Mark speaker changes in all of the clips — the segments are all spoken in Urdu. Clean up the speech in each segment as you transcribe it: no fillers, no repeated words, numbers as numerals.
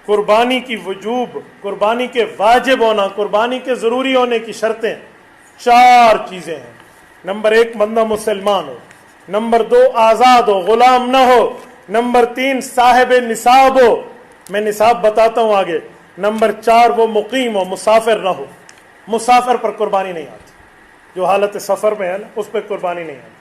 Speaker 1: قربانی کی وجوب، قربانی کے واجب ہونا، قربانی کے ضروری ہونے کی شرطیں 4 چیزیں ہیں۔ نمبر 1 بندہ مسلمان ہو، نمبر 2 آزاد ہو، غلام نہ ہو، نمبر 3 صاحب نصاب ہو، میں نصاب بتاتا ہوں آگے، نمبر 4 وہ مقیم ہو، مسافر نہ ہو۔ مسافر پر قربانی نہیں آتی، جو حالت سفر میں ہے نا اس پہ قربانی نہیں آتی۔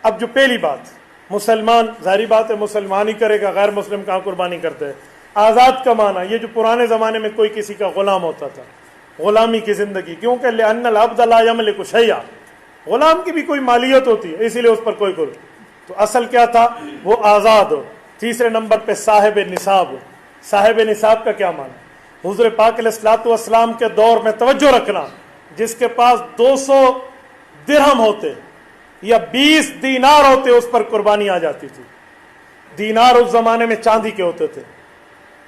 Speaker 1: اب جو پہلی بات، مسلمان، ظاہری بات ہے مسلمان ہی کرے گا، غیر مسلم کہاں قربانی کرتے ہیں۔ آزاد کا معنی، یہ جو پرانے زمانے میں کوئی کسی کا غلام ہوتا تھا، غلامی کی زندگی، کیونکہ لأن العبد لا یملک شیئا، غلام کی بھی کوئی مالیت ہوتی ہے، اسی لیے اس پر کوئی تو اصل کیا تھا، وہ آزاد ہو۔ تیسرے نمبر پہ صاحب نصاب ہو۔ صاحب نصاب کا کیا معنی؟ حضور پاک علیہ الصلوۃ والسلام کے دور میں توجہ رکھنا، جس کے پاس 200 درہم ہوتے یا 20 دینار ہوتے اس پر قربانی آ جاتی تھی۔ دینار اس زمانے میں چاندی کے ہوتے تھے،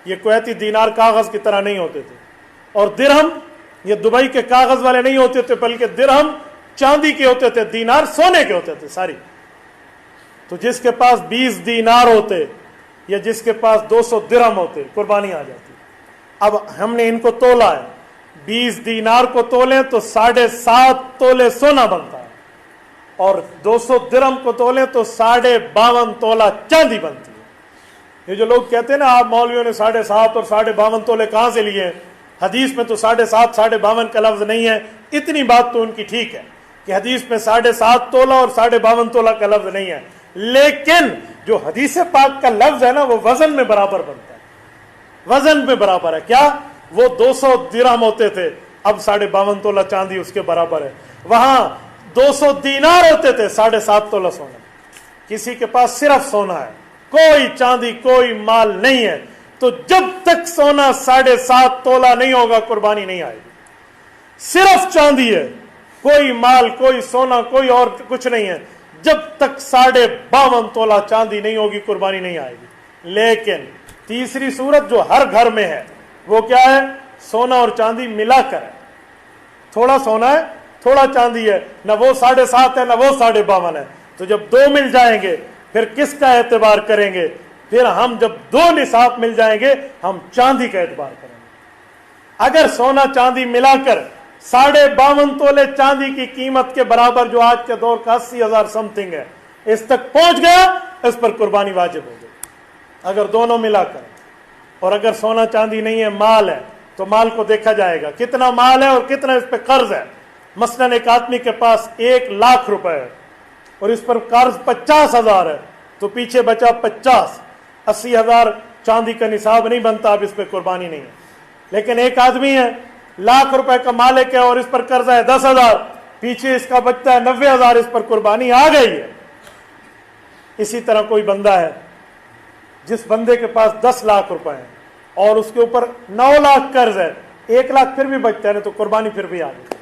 Speaker 1: یہ کویتی دینار کاغذ کی طرح نہیں ہوتے تھے، اور درہم یہ دبئی کے کاغذ والے نہیں ہوتے تھے، بلکہ درہم چاندی کے ہوتے تھے، دینار سونے کے ہوتے تھے ساری۔ تو جس کے پاس 20 دینار ہوتے یا جس کے پاس 200 درہم ہوتے، قربانی آ جاتی۔ اب ہم نے ان کو تولا ہے، 20 دینار کو تولیں تو 7.5 تولے سونا بنتا ہے، اور 200 درہم کو تولیں تو 52.5 تولا چاندی بنتی ہے۔ یہ جو لوگ کہتے ہیں نا آپ مولویوں نے 7.5 اور 52.5 تولے کہاں سے لیے ہیں، حدیث میں تو 7.5 52 کا لفظ نہیں ہے۔ اتنی بات تو ان کی ٹھیک ہے کہ حدیث میں 7.5 تولا اور 52.5 تولا کا لفظ نہیں ہے، لیکن جو حدیث پاک کا لفظ ہے نا وہ وزن میں برابر بنتا ہے، وزن میں برابر ہے۔ کیا وہ 200 درہم ہوتے تھے، اب 52.5 تولا چاندی اس کے برابر ہے۔ وہاں 200 دینار ہوتے تھے، 7.5 تولا سونا۔ کسی کے پاس صرف سونا ہے، کوئی چاندی کوئی مال نہیں ہے، تو جب تک سونا 7.5 تولا نہیں ہوگا قربانی نہیں آئے گی۔ صرف چاندی ہے، کوئی مال کوئی سونا کوئی اور کچھ نہیں ہے، جب تک 52.5 تولا چاندی نہیں ہوگی قربانی نہیں آئے گی۔ لیکن تیسری صورت جو ہر گھر میں ہے وہ کیا ہے، سونا اور چاندی ملا کر ہے، تھوڑا سونا ہے تھوڑا چاندی ہے، نہ وہ 7.5 ہے نہ وہ 52.5 ہے، تو جب 2 مل جائیں گے پھر کس کا اعتبار کریں گے؟ پھر ہم جب 2 نصاب مل جائیں گے ہم چاندی کا اعتبار کریں گے۔ اگر سونا چاندی ملا کر 52.5 تولے چاندی کی قیمت کے برابر، جو آج کے دور کا 80,000 سم تھنگ ہے، اس تک پہنچ گیا، اس پر قربانی واجب ہو گئی اگر دونوں ملا کر۔ اور اگر سونا چاندی نہیں ہے، مال ہے، تو مال کو دیکھا جائے گا کتنا مال ہے اور کتنا اس پہ قرض ہے۔ مثلا ایک آدمی کے پاس 1,00,000 روپے ہے اور اس پر قرض 50,000 ہے، تو پیچھے بچا 50، 80,000 چاندی کا نصاب نہیں بنتا، اب اس پہ قربانی نہیں ہے۔ لیکن ایک آدمی ہے 1,00,000 روپے کا مالک ہے اور اس پر قرضہ ہے 10,000، پیچھے اس کا بچتا ہے 90,000، اس پر قربانی آ گئی ہے۔ اسی طرح کوئی بندہ ہے جس بندے کے پاس 10,00,000 روپے ہیں اور اس کے اوپر 9,00,000 قرض ہے، 1,00,000 پھر بھی بچتا ہے تو قربانی پھر بھی آ گئی۔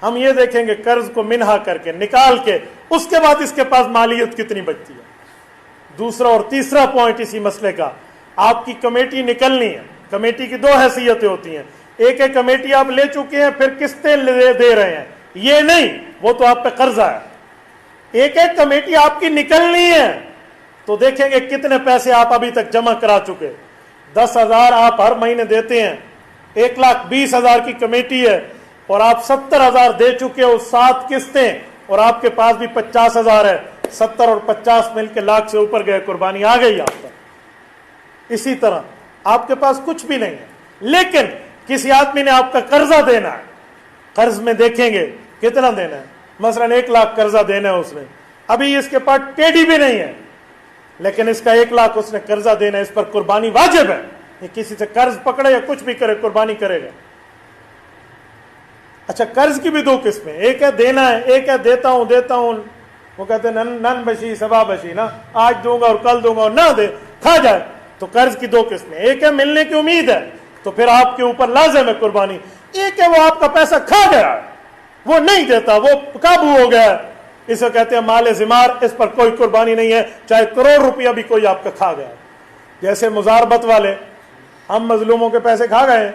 Speaker 1: ہم یہ دیکھیں گے قرض کو منہا کر کے نکال کے، اس کے بعد اس کے پاس مالیت کتنی بچتی ہے۔ دوسرا اور تیسرا پوائنٹ اسی مسئلے کا، آپ کی کمیٹی نکلنی ہے۔ کمیٹی کی 2 حیثیتیں ہوتی ہیں، ایک ہے کمیٹی آپ لے چکے ہیں پھر قسطیں دے رہے ہیں، یہ نہیں، وہ تو آپ پہ قرضہ ہے۔ ایک ہے کمیٹی آپ کی نکلنی ہے، تو دیکھیں گے کتنے پیسے آپ ابھی تک جمع کرا چکے۔ 10,000 آپ ہر مہینے دیتے ہیں، 1,20,000 کی کمیٹی ہے اور آپ 70,000 دے چکے ہو، 7 قسطیں، اور آپ کے پاس بھی 50,000 ہے، 70 اور 50 مل کے 1,00,000 سے اوپر گئے، قربانی آ گئی آپ پر۔ اسی طرح آپ کے پاس کچھ بھی نہیں ہے، لیکن کسی آدمی نے آپ کا قرضہ دینا ہے، قرض میں دیکھیں گے کتنا دینا ہے، مثلا 1,00,000 قرضہ دینا ہے اس نے، ابھی اس کے پاس ٹیڈی بھی نہیں ہے، لیکن اس کا 1,00,000 اس نے قرضہ دینا ہے، اس پر قربانی واجب ہے۔ یہ کسی سے قرض پکڑے یا کچھ بھی کرے قربانی کرے گا۔ اچھا، قرض کی بھی 2 قسمیں، ایک ہے دینا ہے، ایک ہے دیتا ہوں، وہ کہتے ہیں نن بشی سبا بشی، نا آج دوں گا اور کل دوں گا اور نہ دے کھا جائے۔ تو قرض کی 2 قسمیں، ایک ہے ملنے کی امید ہے تو پھر آپ کے اوپر لازم ہے قربانی، ایک ہے وہ آپ کا پیسہ کھا گیا ہے، وہ نہیں دیتا، وہ قابو ہو گیا ہے، اسے کہتے ہیں مال زمار، اس پر کوئی قربانی نہیں ہے، چاہے کروڑ روپیہ بھی کوئی آپ کا کھا گیا ہے۔ جیسے مزاربت والے، ہم مظلوموں کے پیسے کھا گئے ہیں،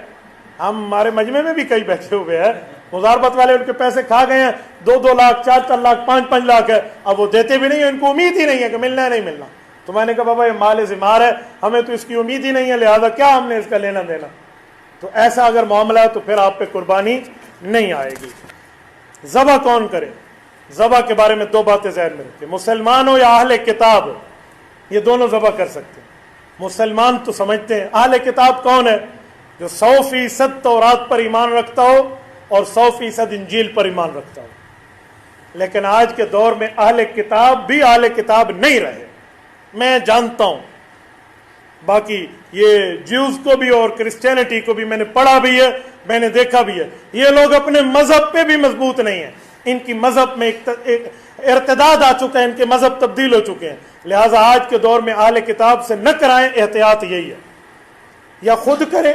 Speaker 1: ہمارے مجمع میں بھی کئی بیٹھے ہوئے ہیں، مزاربت والے ان کے پیسے کھا گئے ہیں، 2-2 لاکھ 4-4 لاکھ 5-5 لاکھ ہے، اب وہ دیتے بھی نہیں ہیں، ان کو امید ہی نہیں ہے کہ ملنا ہے نہیں ملنا، تو میں نے کہا بابا یہ مال ذمار ہے، ہمیں تو اس کی امید ہی نہیں ہے، لہذا کیا ہم نے اس کا لینا دینا؟ تو ایسا اگر معاملہ ہے تو پھر آپ پہ قربانی نہیں آئے گی۔ ذبح کون کرے؟ ذبح کے بارے میں دو باتیں ذہن میں رکھیں، مسلمان ہو یا اہل کتاب ہو، یہ دونوں ذبح کر سکتے ہیں۔ مسلمان تو سمجھتے ہیں، اہل کتاب کون ہے؟ جو 100% تورات پر ایمان رکھتا ہو اور 100% انجیل پر ایمان رکھتا ہو۔ لیکن آج کے دور میں اہل کتاب بھی اہل کتاب نہیں رہے، میں جانتا ہوں، باقی یہ جیوز کو بھی اور کرسچینٹی کو بھی میں نے پڑھا بھی ہے، میں نے دیکھا بھی ہے، یہ لوگ اپنے مذہب پہ بھی مضبوط نہیں ہیں، ان کی مذہب میں ایک ارتداد آ چکا ہے، ان کے مذہب تبدیل ہو چکے ہیں۔ لہٰذا آج کے دور میں اہل کتاب سے نہ کرائیں، احتیاط یہی ہے، یا خود کریں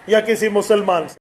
Speaker 1: یا کسی مسلمان سے۔